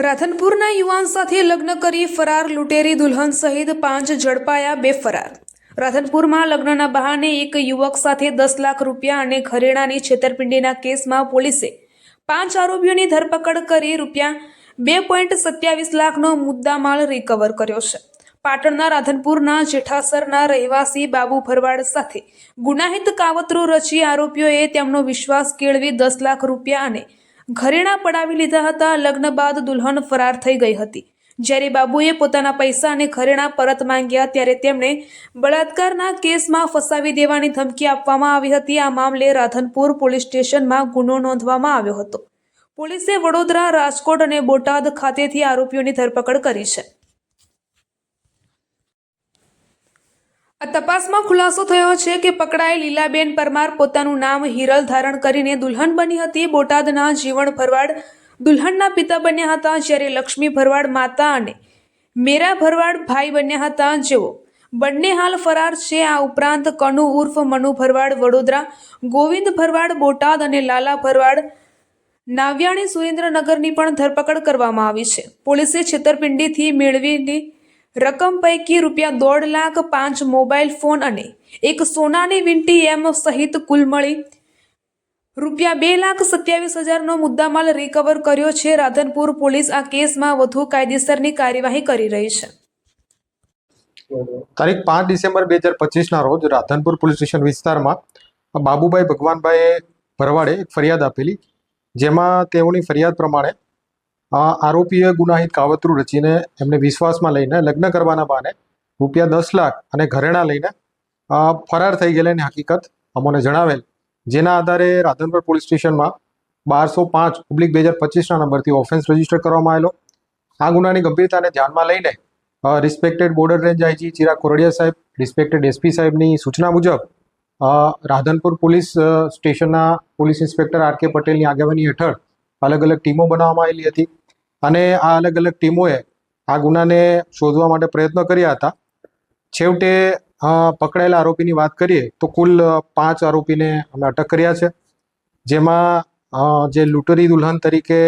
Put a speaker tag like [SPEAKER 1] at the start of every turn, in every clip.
[SPEAKER 1] રાધનપુરના યુવાન સાથે લગ્ન કરી ફરાર લૂંટેરી દુલ્હન સહિત 5 ઝડપાયા, 2 ફરાર। રાધનપુરમાં લગ્નના બહાને એક યુવક સાથે 10 લાખ રૂપિયા અને ઘરેણાની છેતરપિંડીના કેસમાં પોલીસે 5 આરોપીઓની ધરપકડ કરી ₹2.27 લાખનો મુદ્દામાલ રિકવર કર્યો છે। પાટણના રાધનપુરના જેઠાસરના રહેવાસી બાબુ ભરવાડ સાથે ગુનાહિત કાવતરું રચી આરોપીઓએ તેમનો વિશ્વાસ કેળવી 10 લાખ રૂપિયા અને ઘરેણાં પડાવી લીધા હતા। લગ્ન બાદ દુલ્હન ફરાર થઈ ગઈ હતી। જ્યારે બાબુએ પોતાના પૈસા અને ઘરેણાં પરત માંગ્યા ત્યારે તેમણે બળાત્કારના કેસમાં ફસાવી દેવાની ધમકી આપવામાં આવી હતી। આ મામલે રાધનપુર પોલીસ સ્ટેશનમાં ગુનો નોંધવામાં આવ્યો હતો। પોલીસે વડોદરા, રાજકોટ અને બોટાદ ખાતેથી આરોપીઓની ધરપકડ કરી છે। આ તપાસમાં ખુલાસો થયો છે કે પકડાયેલ લીલાબેન પરમાર પોતાનું નામ હિરલ ધારણ કરીને દુલ્હન બની હતી। બોટાદના જીવણ ભરવાડ દુલ્હનના પિતા બન્યા હતા, જ્યારે લક્ષ્મી ભરવાડ માતા અને મેરા ભરવાડ ભાઈ બન્યા હતા, જેઓ બંને હાલ ફરાર છે। આ ઉપરાંત કનુ ઉર્ફ મનુ ભરવાડ વડોદરા, ગોવિંદ ભરવાડ બોટાદ અને લાલા ભરવાડ નાવ્યાણી સુરેન્દ્રનગરની પણ ધરપકડ કરવામાં આવી છે। પોલીસે છેતરપિંડીથી મેળવેલી રકમ પૈકી ₹1.5 લાખ, 5 મોબાઈલ ફોન અને એક સોનાની વીંટી એમ સહિત કુલ મળી ₹2,27,000નો મુદ્દામાલ રિકવર કર્યો છે। રાધનપુર પોલીસ આ કેસમાં વધુ કાયદેસરની કાર્યવાહી કરી રહી છે।
[SPEAKER 2] તારીખ 5 ડિસેમ્બર 2025ના રોજ રાધનપુર પોલીસ સ્ટેશન વિસ્તારમાં બાબુભાઈ ભગવાનભાઈ ભરવાડે એક ફરિયાદ આપેલી, જેમાં તેઓની ફરિયાદ પ્રમાણે આરોપીએ ગુનાહિત કાવતરું રચીને એમને વિશ્વાસમાં લઈને લગ્ન કરવાના બહાને ₹10 લાખ અને ઘરેણાં લઈને ફરાર થઈ ગયેલાની હકીકત અમોને જણાવેલ, જેના આધારે રાધનપુર પોલીસ સ્ટેશનમાં 1205/2025ના નંબરથી ઓફેન્સ રજીસ્ટર કરવામાં આવેલો। આ ગુનાની ગંભીરતાને ધ્યાનમાં લઈને respected border range IG Chirag Kordia સાહેબ, રિસ્પેક્ટેડ એસપી સાહેબની સૂચના મુજબ રાધનપુર પોલીસ સ્ટેશનના પોલીસ ઇન્સ્પેક્ટર આર કે પટેલની આગેવાની હેઠળ અલગ અલગ ટીમો બનાવવામાં આવેલી હતી અને આ અલગ અલગ ટીમોએ આ ગુનાને શોધવા માટે પ્રયત્નો કર્યા હતા। છેવટે પકડાયેલા આરોપીની વાત કરીએ તો કુલ 5 આરોપીને અમે અટક કર્યા છે, જેમાં જે લૂંટરી દુલ્હન તરીકે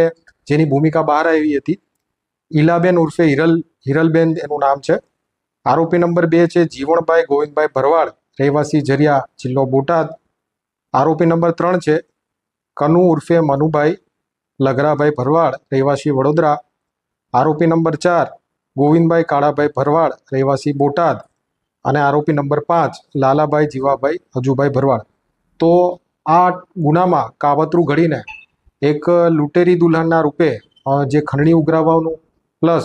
[SPEAKER 2] જેની ભૂમિકા બહાર આવી હતી ઈલાબેન ઉર્ફે હિરલબેન એનું નામ છે। આરોપી નંબર 2 છે જીવણભાઈ ગોવિંદભાઈ ભરવાડ, રહેવાસી ઝરિયા, જિલ્લો બોટાદ। આરોપી નંબર 3 છે કનુ ઉર્ફે મનુભાઈ લગરાભાઈ ભરવાડ, રહેવાસી વડોદરા। આરોપી નંબર 4 ગોવિંદભાઈ કાળાભાઈ ભરવાડ, રહેવાસી બોટાદ અને આરોપી નંબર 5 લાલાભાઈ જીવાભાઈ હજુભાઈ ભરવાડ। તો આ ગુનામાં કાવતરું ઘડીને એક લૂંટેરી દુલ્હનના રૂપે જે ખંડણી ઉઘરાવવાનું પ્લસ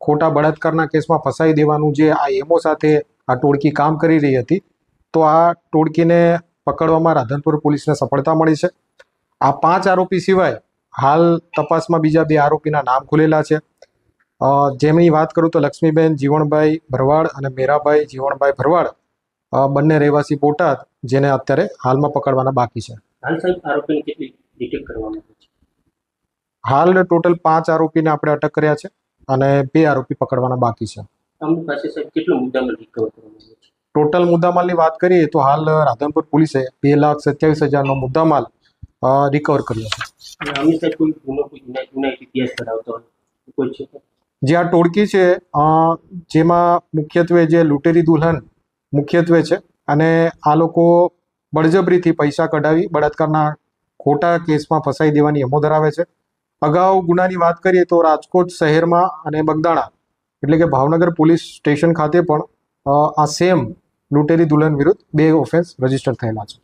[SPEAKER 2] ખોટા બળાત્કારના કેસમાં ફસાઈ દેવાનું જે આ એમો સાથે આ ટોળકી કામ કરી રહી હતી, તો આ ટોળકીને પકડવામાં રાધનપુર પોલીસને સફળતા મળી છે। આ 5 આરોપી સિવાય હાલ તપાસમાં બીજા 2 આરોપીના નામ ખુલેલા છે, જેમની વાત કરું તો લક્ષ્મીબેન જીવણભાઈ ભરવાડ અને મેરાભાઈ જીવણભાઈ ભરવાડ, બંને રહેવાસી બોટાદ, જેને અત્યારે હાલમાં પકડવાના બાકી છે। હાલ ટોટલ 5 આરોપીને આપણે અટક કર્યા છે અને 2 આરોપી પકડવાના બાકી છે। ટોટલ મુદ્દામાલની વાત કરીએ તો હાલ રાધનપુર પોલીસે ₹2,27,000નો મુદ્દામાલ રિકવર કર્યો છે। જે આ ટોળકી છે જેમાં મુખ્યત્વે જે લૂંટેરી દુલ્હન મુખ્યત્વે છે અને આ લોકો બળજબરીથી પૈસા કઢાવી બળાત્કારના ખોટા કેસમાં ફસાઈ દેવાની એમો ધરાવે છે। અગાઉ ગુનાની વાત કરીએ તો રાજકોટ શહેરમાં અને બગદાણા એટલે કે ભાવનગર પોલીસ સ્ટેશન ખાતે પણ આ સેમ લૂંટેરી દુલ્હન વિરુદ્ધ 2 ઓફેન્સ રજીસ્ટર થયેલા છે।